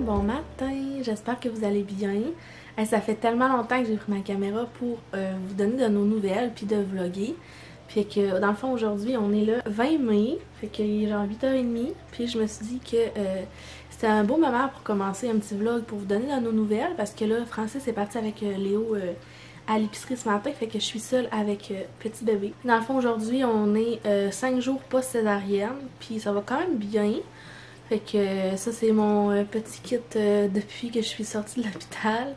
bon matin, j'espère que vous allez bien. Ça fait tellement longtemps que j'ai pris ma caméra pour vous donner de nos nouvelles puis de vlogger. Puis que dans le fond aujourd'hui on est le 20 mai, fait qu'il est genre 8h30. Puis je me suis dit que c'était un beau moment pour commencer un petit vlog pour vous donner de nos nouvelles. Parce que là Francis est parti avec Léo à l'épicerie ce matin, fait que je suis seule avec petit bébé. Dans le fond aujourd'hui on est 5 jours post-césarienne, puis ça va quand même bien. Fait que ça c'est mon petit kit depuis que je suis sortie de l'hôpital.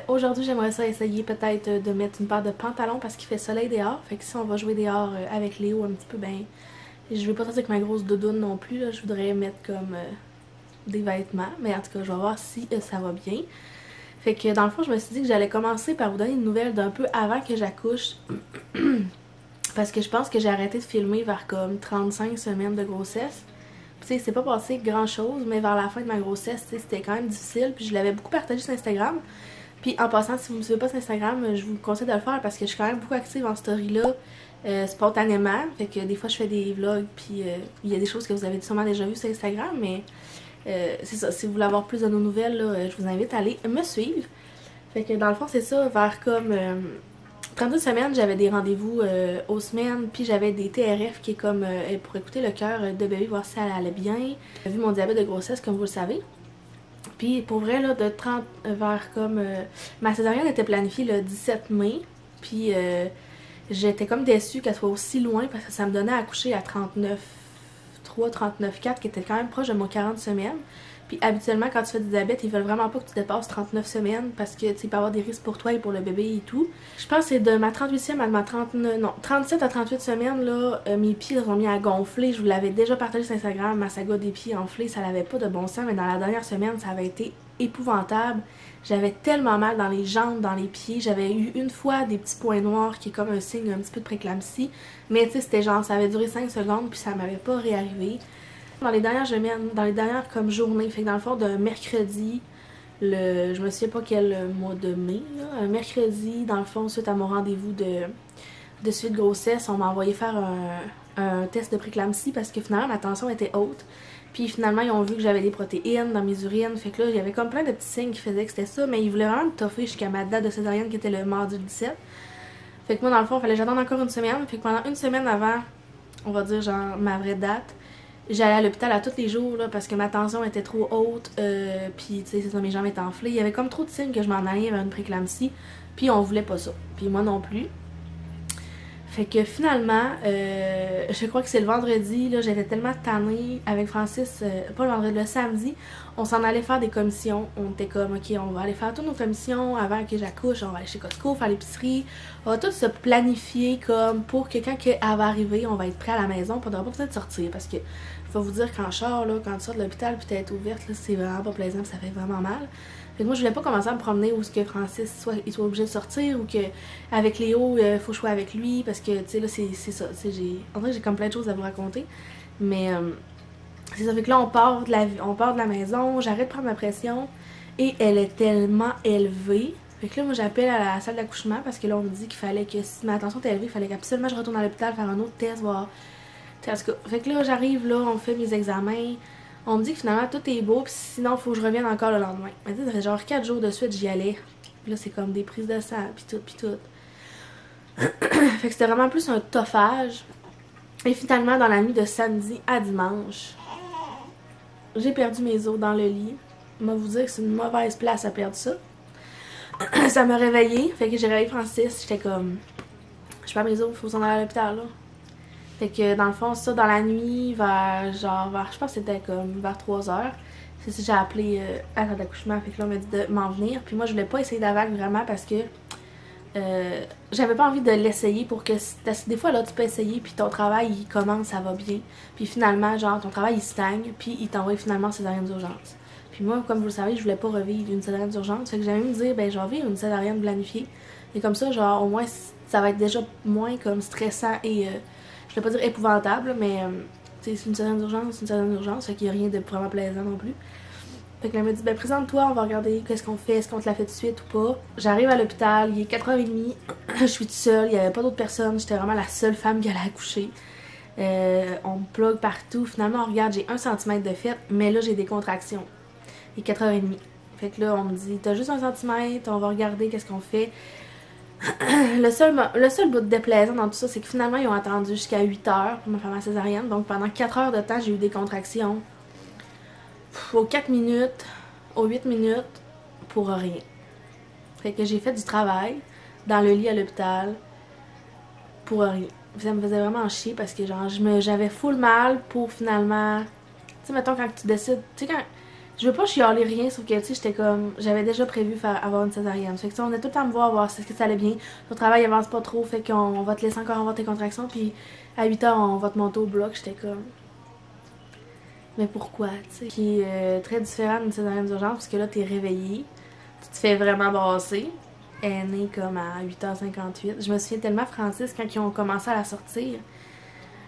Aujourd'hui j'aimerais ça essayer peut-être de mettre une paire de pantalons parce qu'il fait soleil dehors. Fait que si on va jouer dehors avec Léo un petit peu, ben je vais pas sortir avec ma grosse doudoune non plus là. Je voudrais mettre comme des vêtements, mais en tout cas je vais voir si ça va bien. Fait que dans le fond je me suis dit que j'allais commencer par vous donner une nouvelle d'un peu avant que j'accouche. Parce que je pense que j'ai arrêté de filmer vers comme 35 semaines de grossesse. Tu sais, c'est pas passé grand chose, mais vers la fin de ma grossesse, c'était quand même difficile. Puis je l'avais beaucoup partagé sur Instagram. Puis en passant, si vous me suivez pas sur Instagram, je vous conseille de le faire parce que je suis quand même beaucoup active en story là, spontanément. Fait que des fois je fais des vlogs, puis il y a des choses que vous avez sûrement déjà vues sur Instagram, mais c'est ça. Si vous voulez avoir plus de nos nouvelles, là, je vous invite à aller me suivre. Fait que dans le fond, c'est ça, vers comme 32 semaines, j'avais des rendez-vous aux semaines, puis j'avais des TRF qui est comme pour écouter le cœur de bébé, voir si elle allait bien, vu mon diabète de grossesse, comme vous le savez. Puis pour vrai, là, de 30 vers comme... ma césarienne était planifiée le 17 mai, puis j'étais comme déçue qu'elle soit aussi loin, parce que ça me donnait à accoucher à 39,3, 39,4, qui était quand même proche de mon 40 semaines. Puis habituellement, quand tu fais du diabète, ils veulent vraiment pas que tu dépasses 39 semaines parce que il peut y avoir des risques pour toi et pour le bébé et tout. Je pense que c'est de ma 38e à ma 39, non, 37 à 38 semaines, là, mes pieds ont mis à gonfler. Je vous l'avais déjà partagé sur Instagram, ma saga des pieds enflés, ça n'avait pas de bon sens, mais dans la dernière semaine, ça avait été épouvantable. J'avais tellement mal dans les jambes, dans les pieds. J'avais eu une fois des petits points noirs qui est comme un signe un petit peu de préclampsie. Mais tu sais, c'était genre, ça avait duré 5 secondes puis ça m'avait pas réarrivé. Dans les dernières semaines, dans les dernières comme journées, fait que dans le fond de mercredi, je me souviens pas quel mois de mai, là, un mercredi, dans le fond, suite à mon rendez-vous de suite de grossesse, on m'a envoyé faire un test de préclampsie parce que finalement ma tension était haute. Puis finalement, ils ont vu que j'avais des protéines dans mes urines. Fait que là, il y avait comme plein de petits signes qui faisaient que c'était ça, mais ils voulaient vraiment me toffer jusqu'à ma date de césarienne qui était le mardi 17. Fait que moi, dans le fond, il fallait que j'attende encore une semaine. Fait que pendant une semaine avant, on va dire genre ma vraie date, j'allais à l'hôpital à tous les jours là, parce que ma tension était trop haute, puis tu sais, c'est ça, mes jambes étaient enflées. Il y avait comme trop de signes que je m'en allais vers une préclampsie, puis on voulait pas ça. Puis moi non plus. Fait que finalement, je crois que c'est le vendredi, là, j'étais tellement tannée avec Francis, pas le vendredi, le samedi, on s'en allait faire des commissions. On était comme, ok, on va aller faire toutes nos commissions avant que j'accouche, on va aller chez Costco, faire l'épicerie, on va tout se planifier comme pour que quand elle va arriver, on va être prêt à la maison, puis on n'aura pas besoin de sortir, parce que faut vous dire qu'en char, là, quand tu sors de l'hôpital puis t'es ouverte, là, c'est vraiment pas plaisant, puis ça fait vraiment mal. Fait que moi, je voulais pas commencer à me promener où ce que Francis il soit obligé de sortir ou que avec Léo, faut que je sois avec lui parce que, tu sais, là, c'est ça. En vrai, j'ai comme plein de choses à vous raconter. Mais c'est ça. Fait que là, on part de la maison, j'arrête de prendre ma pression et elle est tellement élevée. Fait que là, moi, j'appelle à la salle d'accouchement parce que là, on me dit qu'il fallait que si ma tension était élevée, il fallait qu'absolument je retourne à l'hôpital faire un autre test, voir. En tout cas, fait que là, j'arrive là, on fait mes examens. On me dit que finalement tout est beau, puis sinon faut que je revienne encore le lendemain. Mais tu sais, ça fait genre 4 jours de suite j'y allais. Puis là c'est comme des prises de sang, puis tout, puis tout. Fait que c'était vraiment plus un toffage. Et finalement, dans la nuit de samedi à dimanche, j'ai perdu mes os dans le lit. On va vous dire que c'est une mauvaise place à perdre ça. Ça m'a réveillée, fait que j'ai réveillé Francis. J'étais comme, je perds mes os, faut s'en aller à l'hôpital là. Fait que dans le fond, ça dans la nuit, vers je pense que c'était comme vers 3h. C'est ça, j'ai appelé à la d'accouchement, fait que là on m'a dit de m'en venir. Puis moi je voulais pas essayer d'avac vraiment parce que j'avais pas envie de l'essayer pour que. Des fois là tu peux essayer puis ton travail il commence, ça va bien. Puis finalement, genre ton travail il stagne, puis il t'envoie finalement césarienne d'urgence. Puis moi, comme vous le savez, je voulais pas revivre une césarienne d'urgence. Fait que j'allais me dire, ben je vais vivre une césarienne planifiée. Et comme ça, genre au moins ça va être déjà moins comme stressant et je vais pas dire épouvantable, mais c'est une césarienne d'urgence, fait qu'il y a rien de vraiment plaisant non plus. Fait que là, elle m'a dit, ben présente-toi, on va regarder qu'est-ce qu'on fait, est-ce qu'on te la fait tout de suite ou pas. J'arrive à l'hôpital, il est 4h30, je suis toute seule, il y avait pas d'autres personnes, j'étais vraiment la seule femme qui allait accoucher. On me plug partout, finalement on regarde, j'ai 1 cm de fête, mais là j'ai des contractions. Il est 4h30. Fait que là, on me dit, t'as juste 1 centimètre, on va regarder qu'est-ce qu'on fait. Le seul bout de déplaisant dans tout ça, c'est que finalement, ils ont attendu jusqu'à 8h pour me faire ma césarienne. Donc pendant 4 heures de temps, j'ai eu des contractions. Aux 4 minutes, aux 8 minutes, pour rien. Fait que j'ai fait du travail dans le lit à l'hôpital pour rien. Ça me faisait vraiment chier parce que genre j'avais full mal pour finalement... Tu sais, mettons quand tu décides... Tu sais, quand... Je veux pas chialer rien, sauf que tu sais, j'étais comme... J'avais déjà prévu avoir une césarienne. Fait que on est tout le temps à me voir si ça allait bien. Ton travail avance pas trop, fait qu'on va te laisser encore avoir tes contractions, puis à 8h, on va te monter au bloc. J'étais comme... Mais pourquoi, tu sais? Qui est très différent d'une césarienne d'urgence, parce que là, t'es réveillé, tu te fais vraiment brasser. Elle est née comme à 8h58. Je me souviens tellement, Francis, quand ils ont commencé à la sortir,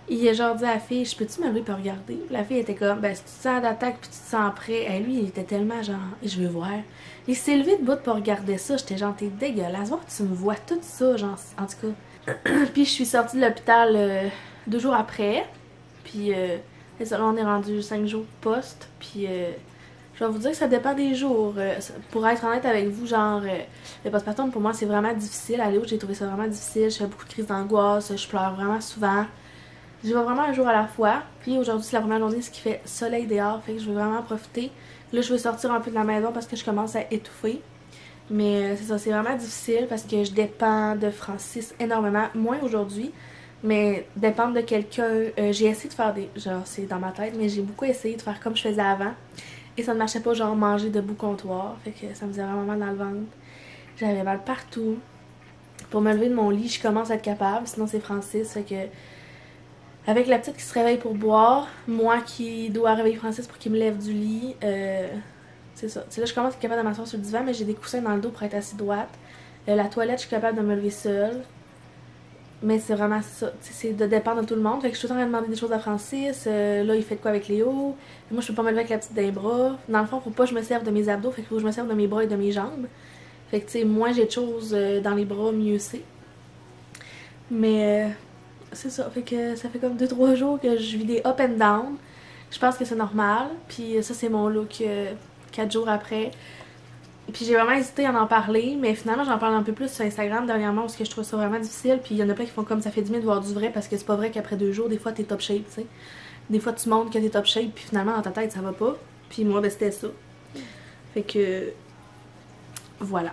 il a genre dit à la fille, je peux-tu me lever pour regarder? La fille était comme, ben si tu te sens d'attaque puis tu te sens prêt. Et lui, il était tellement genre, je veux voir. Il s'est levé debout pour regarder ça. J'étais genre, t'es dégueulasse. Voir que tu me vois tout ça, genre, en tout cas. Puis je suis sortie de l'hôpital 2 jours après. Puis là, on est rendu 5 jours post. Puis je vais vous dire que ça dépend des jours. Pour être honnête avec vous, genre, le postpartum pour moi c'est vraiment difficile. À Léo, j'ai trouvé ça vraiment difficile. Je fais beaucoup de crises d'angoisse. Je pleure vraiment souvent. Je vais vraiment un jour à la fois. Puis aujourd'hui, c'est la première journée, ce qui fait soleil dehors. Fait que je veux vraiment profiter. Là, je veux sortir un peu de la maison parce que je commence à étouffer. Mais c'est ça, c'est vraiment difficile parce que je dépends de Francis énormément. Moins aujourd'hui, mais dépendre de quelqu'un. J'ai essayé de faire des... Genre, c'est dans ma tête, mais j'ai beaucoup essayé de faire comme je faisais avant. Et ça ne marchait pas, genre manger debout comptoir. Fait que ça me faisait vraiment mal dans le ventre. J'avais mal partout. Pour me lever de mon lit, je commence à être capable. Sinon, c'est Francis. Fait que... Avec la petite qui se réveille pour boire, moi qui dois réveiller Francis pour qu'il me lève du lit, c'est ça. T'sais, là, je commence à être capable de m'asseoir sur le divan, mais j'ai des coussins dans le dos pour être assise droite. La toilette, je suis capable de me lever seule. Mais c'est vraiment ça. C'est de dépendre de tout le monde. Fait que je suis tout le temps en train de demander des choses à Francis. Là, il fait de quoi avec Léo? Moi, je peux pas me lever avec la petite dans les bras. Dans le fond, faut pas que je me serve de mes abdos. Fait qu'il faut que je me serve de mes bras et de mes jambes. Fait que, tu sais, moins j'ai de choses dans les bras, mieux c'est. Mais c'est ça. Fait que ça fait comme 2-3 jours que je vis des up and down. Je pense que c'est normal. Puis ça, c'est mon look 4 jours après. Puis j'ai vraiment hésité à en parler, mais finalement j'en parle un peu plus sur Instagram dernièrement parce que je trouve ça vraiment difficile. Puis il y en a plein qui font comme ça fait du bien de voir du vrai parce que c'est pas vrai qu'après 2 jours, des fois t'es top shape, tu sais. Des fois tu montres que t'es top shape, puis finalement dans ta tête ça va pas. Puis moi, ben c'était ça. Fait que voilà.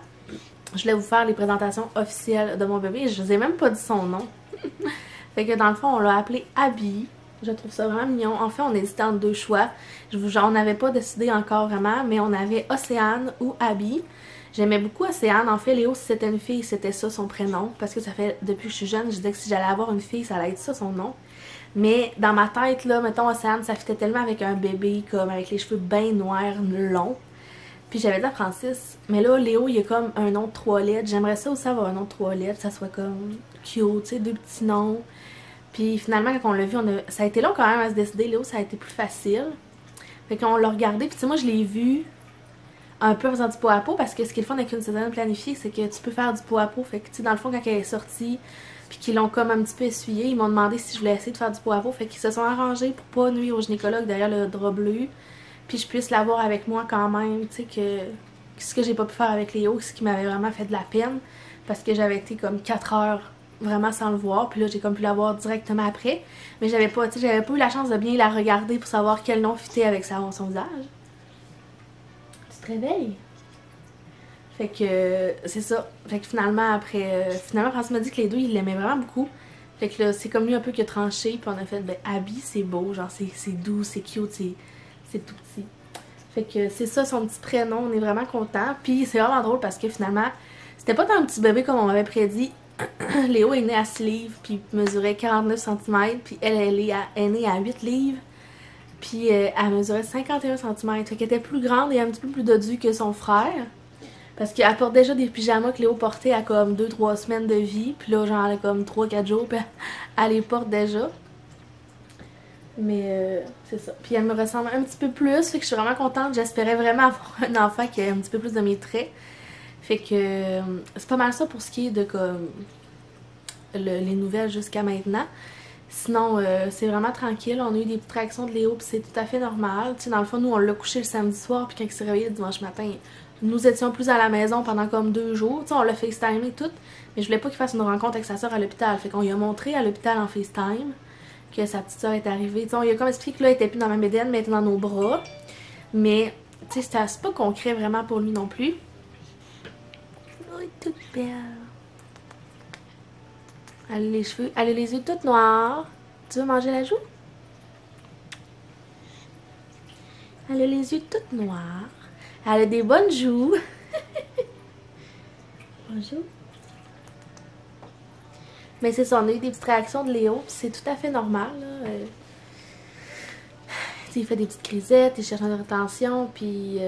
Je voulais vous faire les présentations officielles de mon bébé. Je vous ai même pas dit son nom. Fait que dans le fond, on l'a appelé Abby. Je trouve ça vraiment mignon. En fait, on hésitait entre 2 choix. On n'avait pas décidé encore vraiment, mais on avait Océane ou Abby. J'aimais beaucoup Océane. En fait, Léo, si c'était une fille, c'était ça son prénom. Parce que ça fait, depuis que je suis jeune, je disais que si j'allais avoir une fille, ça allait être ça son nom. Mais dans ma tête, là, mettons Océane, ça fitait tellement avec un bébé, comme avec les cheveux bien noirs, longs. Puis j'avais dit à Francis, mais là, Léo, il y a comme un nom de 3 lettres. J'aimerais ça aussi avoir un nom de 3 lettres, ça soit comme cute, tu sais, 2 petits noms. Puis finalement, quand on l'a vu, ça a été long quand même à se décider. Léo, ça a été plus facile. Fait qu'on l'a regardé, puis tu sais, moi, je l'ai vu un peu en faisant du pot à pot, parce que ce qui est le fun avec une césarienne planifiée, c'est que tu peux faire du pot à pot. Fait que, tu sais, dans le fond, quand elle est sortie, puis qu'ils l'ont comme un petit peu essuyé, ils m'ont demandé si je voulais essayer de faire du pot à pot. Fait qu'ils se sont arrangés pour pas nuire au gynécologue derrière le drap bleu, puis je puisse l'avoir avec moi quand même, tu sais, que ce que j'ai pas pu faire avec Léo, ce qui m'avait vraiment fait de la peine, parce que j'avais été comme 4 heures vraiment sans le voir, puis là j'ai comme pu la voir directement après, mais j'avais pas eu la chance de bien la regarder pour savoir quel nom fitait avec son visage. Tu te réveilles? Fait que c'est ça. Fait que finalement après, finalement Francis m'a dit que les deux il l'aimait vraiment beaucoup. Fait que là c'est comme lui un peu qui a tranché, puis on a fait ben Abby c'est beau, genre c'est doux, c'est cute, c'est tout petit. Fait que c'est ça son petit prénom, on est vraiment content. Puis c'est vraiment drôle parce que finalement c'était pas tant un petit bébé comme on m'avait prédit. Léo est né à 6 livres, puis mesurait 49 cm, puis elle est née à 8 livres, puis elle mesurait 51 cm. Fait qu'elle était plus grande et un petit peu plus dodue que son frère. Parce qu'elle porte déjà des pyjamas que Léo portait à comme 2-3 semaines de vie, puis là, genre, elle a comme 3-4 jours, puis elle les porte déjà. Mais c'est ça. Puis elle me ressemble un petit peu plus, fait que je suis vraiment contente. J'espérais vraiment avoir un enfant qui ait un petit peu plus de mes traits. Fait que c'est pas mal ça pour ce qui est de comme les nouvelles jusqu'à maintenant. Sinon, c'est vraiment tranquille. On a eu des petites réactions de Léo, puis c'est tout à fait normal. Tu sais, dans le fond, nous, on l'a couché le samedi soir, puis quand il s'est réveillé le dimanche matin, nous étions plus à la maison pendant comme 2 jours. Tu sais, on l'a FaceTime et tout, mais je voulais pas qu'il fasse une rencontre avec sa soeur à l'hôpital. Fait qu'on lui a montré à l'hôpital en FaceTime que sa petite soeur est arrivée. Tu sais, on lui a comme expliqué que là, elle était plus dans ma bédaine, mais elle était dans nos bras. Mais, tu sais, c'est pas concret vraiment pour lui non plus. Oh, elle est toute belle. Elle a les cheveux, elle a les yeux tout noirs. Tu veux manger la joue? Elle a les yeux tout noirs. Elle a des bonnes joues. Bonjour. Mais c'est ça, on a eu des petites réactions de Léo, puis c'est tout à fait normal, là. Il fait des petites crisettes, il cherche notre attention, puis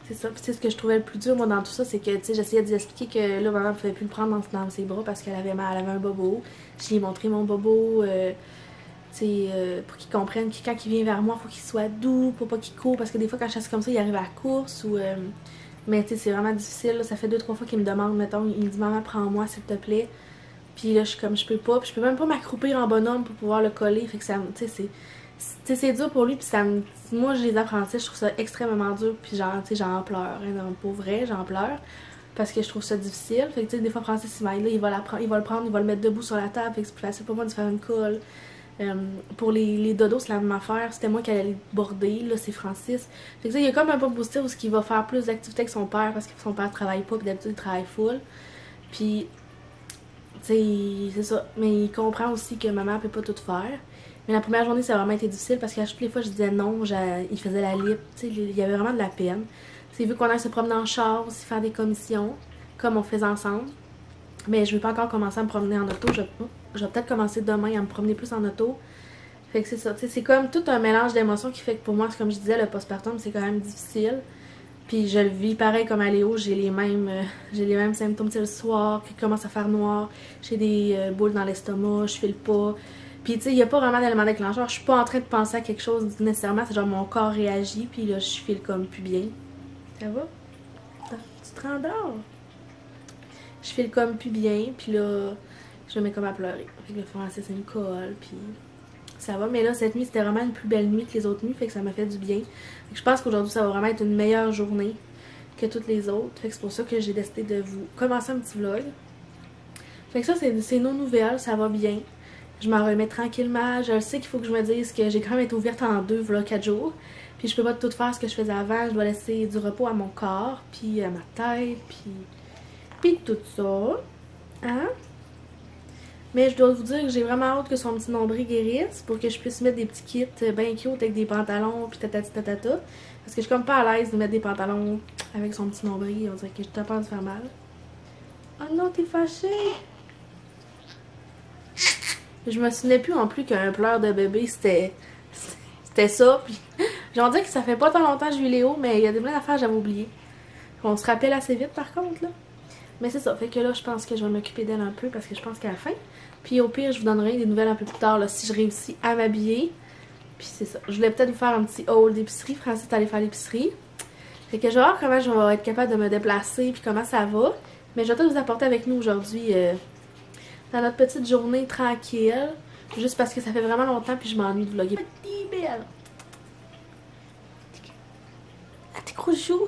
c'est ça. Puis ce que je trouvais le plus dur, moi, dans tout ça, c'est que, tu sais, j'essayais de lui expliquer que là, maman ne pouvait plus le prendre dans ses bras parce qu'elle avait mal, elle avait un bobo. Je lui ai montré mon bobo, tu sais, pour qu'il comprenne que quand il vient vers moi, il faut qu'il soit doux, pour pas qu'il court, parce que des fois, quand je chasse comme ça, il arrive à la course, ou... mais, tu sais, c'est vraiment difficile, là. Ça fait 2-3 fois qu'il me demande, mettons, il me dit « Maman, prends-moi, s'il te plaît. » Puis là, je suis comme, je peux pas, puis je peux même pas m'accroupir en bonhomme pour pouvoir le coller, fait que ça, tu sais, c'est dur pour lui, puis ça me... Moi, je les apprentis, je trouve ça extrêmement dur, puis genre, tu sais, j'en pleure, hein, non, pour vrai, j'en pleure, parce que je trouve ça difficile, fait que, tu sais, des fois, Francis, il m'aide, là, il va le prendre, il va le mettre debout sur la table, fait que c'est plus facile pour moi de faire une colle. Pour les dodos, c'est la même affaire, c'était moi qui allais les border, là, c'est Francis. Fait que ça, il y a comme un peu boosté où il va faire plus d'activités que son père, parce que son père travaille pas, puis d'habitude, il travaille full, puis... Tu sais, c'est ça. Mais il comprend aussi que maman peut pas tout faire. Mais la première journée, ça a vraiment été difficile parce qu'à toutes les fois, je disais non, il faisait la lip. Tu sais, il y avait vraiment de la peine. Tu sais, vu qu'on aille se promener en char, aussi faire des commissions, comme on faisait ensemble. Mais je veux pas encore commencer à me promener en auto. Je vais peut-être commencer demain à me promener plus en auto. Fait que c'est ça. Tu sais, c'est comme tout un mélange d'émotions qui fait que pour moi, comme je disais, le postpartum, c'est quand même difficile. Puis je le vis pareil comme à Léo, j'ai les mêmes symptômes. Tu sais, le soir, qui commence à faire noir, j'ai des boules dans l'estomac, je file pas. Puis tu sais, il n'y a pas vraiment d'élément déclencheur. Je suis pas en train de penser à quelque chose nécessairement, c'est genre mon corps réagit, puis là, je file comme plus bien. Ça va? Tu te rendors? Je file comme plus bien, puis là, je me mets comme à pleurer. Fait que le français, c'est une colle, puis... Ça va, mais là, cette nuit, c'était vraiment une plus belle nuit que les autres nuits, fait que ça m'a fait du bien. Fait que je pense qu'aujourd'hui, ça va vraiment être une meilleure journée que toutes les autres. Fait que c'est pour ça que j'ai décidé de vous commencer un petit vlog. Fait que ça, c'est nos nouvelles, ça va bien. Je m'en remets tranquillement. Je sais qu'il faut que je me dise que j'ai quand même été ouverte en 2 vlogs 4 jours. Puis je peux pas tout faire ce que je faisais avant. Je dois laisser du repos à mon corps, puis à ma tête, puis tout ça. Hein? Mais je dois vous dire que j'ai vraiment hâte que son petit nombril guérisse pour que je puisse mettre des petits kits bien cute avec des pantalons puis tatati tatata. Parce que je suis comme pas à l'aise de mettre des pantalons avec son petit nombril. On dirait que j'ai peur de faire mal. Oh non, t'es fâchée! Je me souvenais plus en plus qu'un pleur de bébé c'était ça. Puis j'en dis que ça fait pas tant longtemps que j'ai eu Léo, mais il y a des plein d'affaires que j'avais oubliées. On se rappelle assez vite par contre là. Mais c'est ça, fait que là je pense que je vais m'occuper d'elle un peu parce que je pense qu'à la fin. Puis au pire je vous donnerai des nouvelles un peu plus tard là, si je réussis à m'habiller. Puis c'est ça, je voulais peut-être vous faire un petit haul d'épicerie. Francis est allé faire l'épicerie. Fait que je vais voir comment je vais être capable de me déplacer puis comment ça va. Mais je vais peut-être vous apporter avec nous aujourd'hui dans notre petite journée tranquille. Juste parce que ça fait vraiment longtemps puis je m'ennuie de vlogger. Petit belle! Ah, tes gros joues!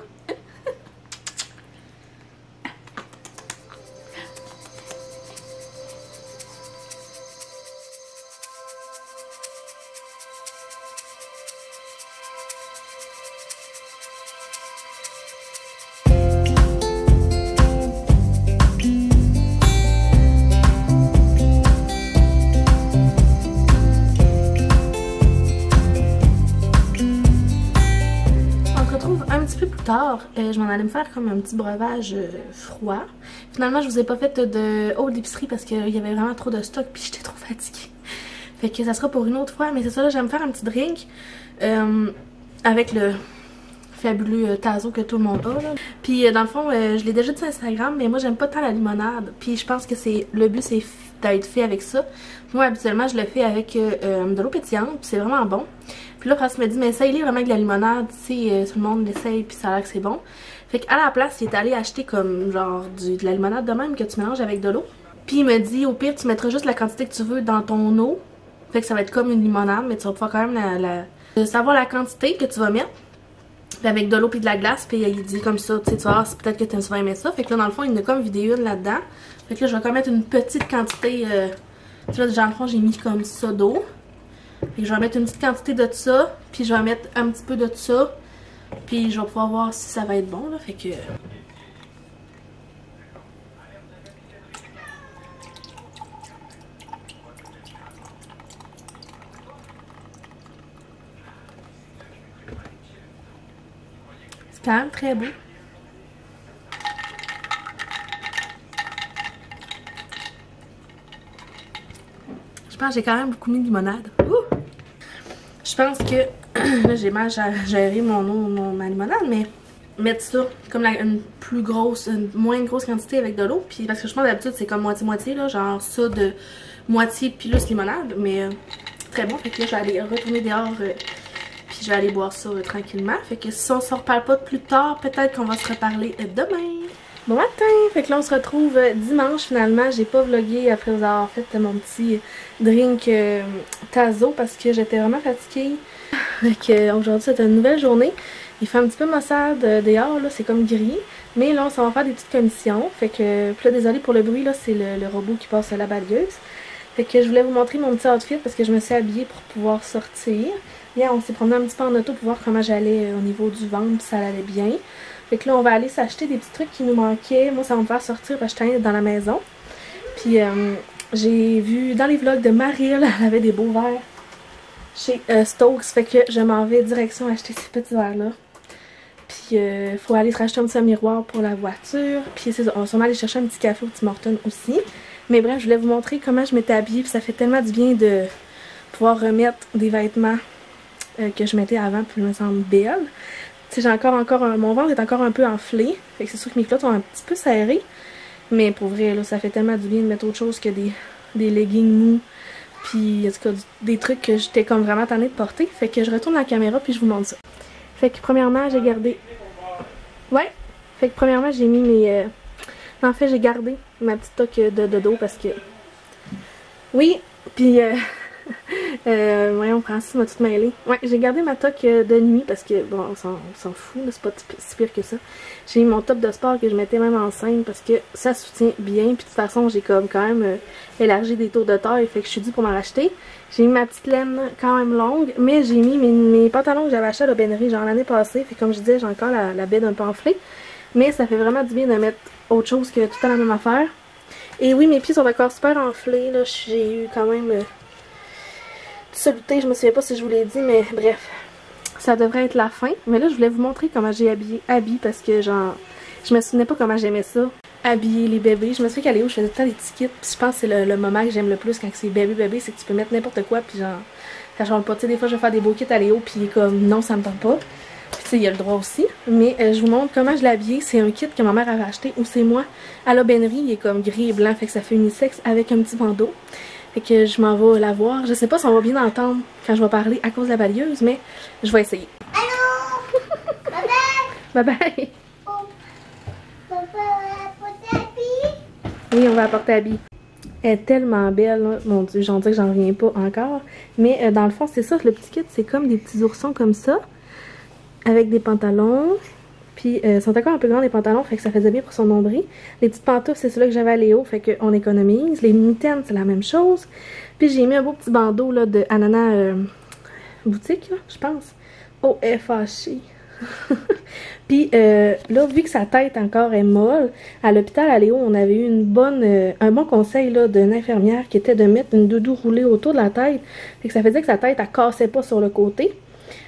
Je m'en allais me faire comme un petit breuvage froid. Finalement, je vous ai pas fait de haul d'épicerie parce qu'il y avait vraiment trop de stock puis j'étais trop fatiguée. Fait que ça sera pour une autre fois. Mais c'est ça, là, j'aime faire un petit drink avec le fabuleux tazo que tout le monde a. Là. Puis dans le fond, je l'ai déjà dit sur Instagram, mais moi j'aime pas tant la limonade. Puis je pense que le but c'est d'être fait avec ça. Moi habituellement je le fais avec de l'eau pétillante, puis c'est vraiment bon. Puis là Francis me dit mais essaye-les vraiment avec de la limonade, tu sais, tout le monde l'essaye puis ça a l'air que c'est bon. Fait qu'à la place il est allé acheter comme genre de la limonade de même que tu mélanges avec de l'eau. Puis il me dit, au pire, tu mettras juste la quantité que tu veux dans ton eau. Fait que ça va être comme une limonade, mais tu vas pouvoir quand même savoir la quantité que tu vas mettre. Puis avec de l'eau puis de la glace, puis il dit comme ça, tu sais, tu vas voir, peut-être que tu vas aimer ça. Fait que là, dans le fond, il en a comme vidé une là-dedans. Fait que là, je vais quand même mettre une petite quantité, tu vois, déjà, dans le fond, j'ai mis comme ça d'eau. Fait que je vais mettre une petite quantité de ça, puis je vais mettre un petit peu de ça. Puis je vais pouvoir voir si ça va être bon, là. Fait que... c'est quand même très beau. Je pense que j'ai quand même beaucoup mis de limonade. Ouh! Je pense que là j'ai mal géré ma limonade, mais mettre ça comme une plus grosse, une moins grosse quantité avec de l'eau. Puis parce que je pense d'habitude c'est comme moitié-moitié, là, genre ça de moitié plus limonade, mais très bon. Fait que là je vais aller retourner dehors, puis je vais aller boire ça tranquillement. Fait que si on se reparle pas plus tard, peut-être qu'on va se reparler demain. Bon matin! Fait que là on se retrouve dimanche finalement. J'ai pas vlogué après avoir fait mon petit drink Tazo parce que j'étais vraiment fatiguée. Fait que aujourd'hui c'est une nouvelle journée. Il fait un petit peu maussade dehors, là, c'est comme gris. Mais là on s'en va faire des petites commissions. Fait que, puis là désolé pour le bruit, là c'est le robot qui passe la balayeuse. Fait que je voulais vous montrer mon petit outfit parce que je me suis habillée pour pouvoir sortir. Hier on s'est promené un petit peu en auto pour voir comment j'allais au niveau du ventre, puis ça allait bien. Fait que là, on va aller s'acheter des petits trucs qui nous manquaient. Moi, ça va me faire sortir parce que je suis dans la maison. Puis, j'ai vu dans les vlogs de Maryl, elle avait des beaux verres chez Stokes. Fait que je m'en vais direction acheter ces petits verres-là. Puis, faut aller se racheter un petit miroir pour la voiture. Puis, on va sûrement aller chercher un petit café au Tim Hortons aussi. Mais bref, je voulais vous montrer comment je m'étais habillée. Puis, ça fait tellement du bien de pouvoir remettre des vêtements que je mettais avant. Puis, je me sens belle. Tu sais, j'ai encore mon ventre est encore un peu enflé. Fait que c'est sûr que mes culottes sont un petit peu serrées. Mais pour vrai, là, ça fait tellement du bien de mettre autre chose que des leggings mous. Puis, en tout cas, des trucs que j'étais comme vraiment tannée de porter. Fait que je retourne la caméra puis je vous montre ça. Fait que premièrement, j'ai gardé... Ouais! Fait que premièrement, j'ai mis mes... En fait, j'ai gardé ma petite toque de dos parce que... Oui! Puis... voyons, Francis m'a tout mêlé. Ouais, j'ai gardé ma toque de nuit parce que, bon, on s'en fout, c'est pas si pire que ça. J'ai mis mon top de sport que je mettais même enceinte parce que ça soutient bien. Puis de toute façon, j'ai comme quand même élargi des tours de taille, fait que je suis due pour m'en racheter. J'ai mis ma petite laine quand même longue, mais j'ai mis mes pantalons que j'avais achetés à l'aubainerie genre l'année passée. Fait que comme je disais, j'ai encore la bête un peu enflée. Mais ça fait vraiment du bien de mettre autre chose que tout à la même affaire. Et oui, mes pieds sont encore super enflés, là. J'ai eu quand même... soluté, je me souviens pas si je vous l'ai dit, mais bref, ça devrait être la fin. Mais là, je voulais vous montrer comment j'ai habillé Abby parce que genre, je me souvenais pas comment j'aimais ça, habiller les bébés. Je me souviens qu'à Léo, je faisais tout le temps des petits kits, puis je pense que c'est le moment que j'aime le plus quand c'est bébé, c'est que tu peux mettre n'importe quoi, puis genre, ça change pas. Tu sais, des fois, je vais faire des beaux kits à Léo, puis il est comme, non, ça me tente pas. Puis tu sais, il a le droit aussi. Mais je vous montre comment je l'ai habillé. C'est un kit que ma mère avait acheté, ou c'est moi, à l'aubainerie. Il est comme gris et blanc, fait que ça fait unisexe avec un petit bandeau. Fait que je m'en vais la voir. Je sais pas si on va bien entendre quand je vais parler à cause de la balayeuse, mais je vais essayer. Allô? Bye bye! Bye bye! On va apporter Abby? Oui, on va apporter Abby. Elle est tellement belle, là. Mon Dieu, j'en dis que j'en reviens pas encore. Mais dans le fond, c'est ça, le petit kit, c'est comme des petits oursons comme ça. Avec des pantalons. Puis, ils sont encore un peu grands les pantalons, fait que ça faisait bien pour son nombril. Les petites pantoufles, c'est celles que j'avais à Léo, fait qu'on économise. Les mitaines, c'est la même chose. Puis, j'ai mis un beau petit bandeau, là, de Ananas boutique, là, je pense. O-F-H-I. Puis, là, vu que sa tête encore est molle, à l'hôpital à Léo, on avait eu un bon conseil, là, d'une infirmière qui était de mettre une doudou roulée autour de la tête. Fait que ça faisait que sa tête, elle cassait pas sur le côté.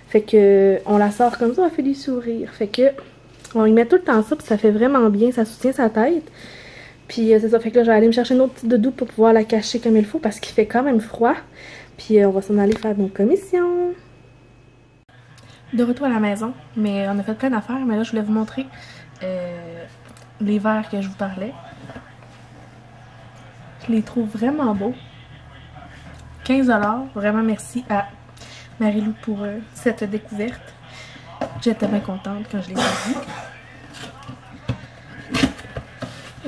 Fait que, on la sort comme ça, elle fait du sourire. Fait que, on y met tout le temps ça, puis ça fait vraiment bien, ça soutient sa tête. Puis c'est ça, fait que là, je vais aller me chercher une autre petite doudou pour pouvoir la cacher comme il faut, parce qu'il fait quand même froid. Puis on va s'en aller faire nos commissions. De retour à la maison, mais on a fait plein d'affaires, mais là, je voulais vous montrer les verres que je vous parlais. Je les trouve vraiment beaux. 15 $, vraiment merci à Marie-Lou pour cette découverte. J'étais bien contente quand je les ai vus.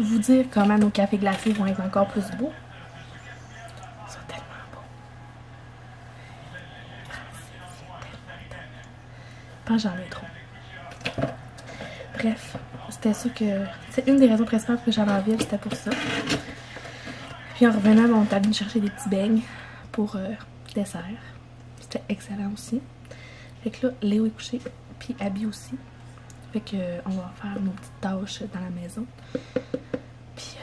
vous dire comment nos cafés glacés vont être encore plus beaux. Ils sont tellement beaux. Je pense que j'en ai trop. Bref, c'était ça que... C'est une des raisons principales que j'allais en ville, c'était pour ça. Puis en revenant, on est allé me chercher des petits beignes pour dessert. C'était excellent aussi. Fait que là, Léo est couché, puis Abby aussi. Fait que on va faire nos petites tâches dans la maison. Puis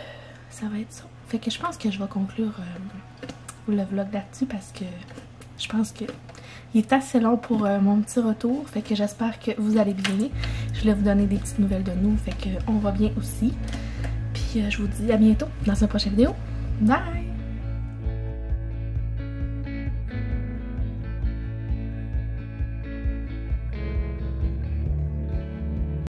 ça va être ça. Fait que je pense que je vais conclure le vlog là-dessus parce que je pense que il est assez long pour mon petit retour. Fait que j'espère que vous allez bien. Je voulais vous donner des petites nouvelles de nous. Fait que on va bien aussi. Puis je vous dis à bientôt dans une prochaine vidéo. Bye!